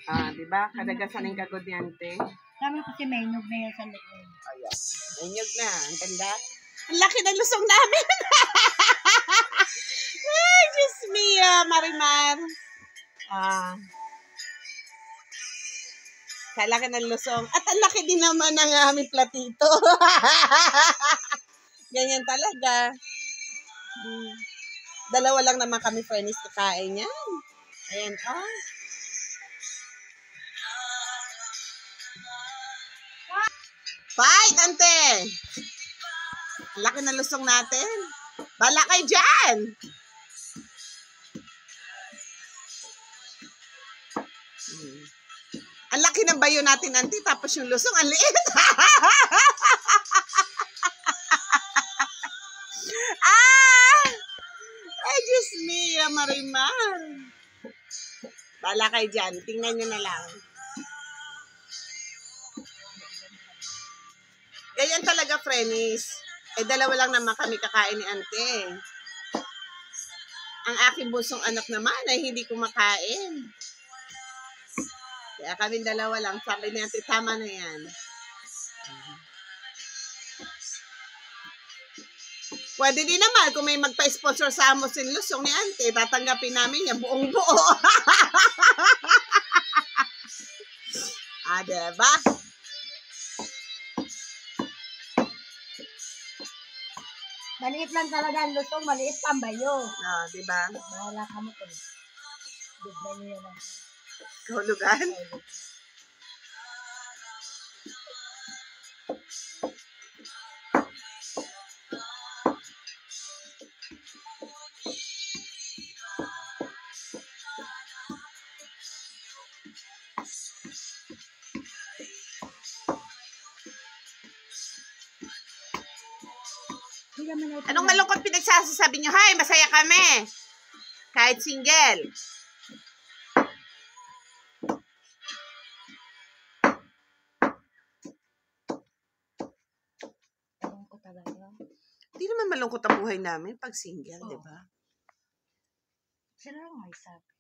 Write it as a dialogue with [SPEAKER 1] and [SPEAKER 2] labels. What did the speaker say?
[SPEAKER 1] Ah, di ba? Kadagasan ng kagod ni ante.
[SPEAKER 2] Kami kasi may nyug na yan sa loob.
[SPEAKER 1] Ayan. May nyug na. Ang ganda. Ang laki ng lusong namin. Ay, Diyos mia, Marimar. Ah. Kalaki ng lusong. At ang laki din naman ng aming platito. Ganyan talaga. Dalawa lang naman kami friends kakain yan. Ayan, oh. Fight, ante! Ang laki ng lusong natin. Bala kayo dyan! Ang laki ng bayo natin, ante, tapos yung lusong, ang liit. Ah! Ay, Diyos mia, Marimar. Bala kayo dyan. Tingnan nyo na lang. Ganyan talaga, friends. Eh, dalawa lang naman kami kakain ni ante. Ang aking busong anak naman ay hindi kumakain. Kaya kami dalawa lang. Sabi ni ante, tama na yan. Pwede din naman kung may magpa-sponsor sa Amosin Lusong ni ante, tatanggapin namin yan buong buo. Ah, diba?
[SPEAKER 2] Maliit lang talaga ang lusong, maliit pa ang bayo.
[SPEAKER 1] Ah, diba?
[SPEAKER 2] Bahala ka mo kung bigla niyo yan.
[SPEAKER 1] Kahulugan? Anong malungkot pinagsasabi nyo? Hay, masaya kami. Kahit single.
[SPEAKER 2] Malungkot talaga.
[SPEAKER 1] Hindi naman malungkot ang buhay namin pag single, di ba?
[SPEAKER 2] Sila lang may sabi.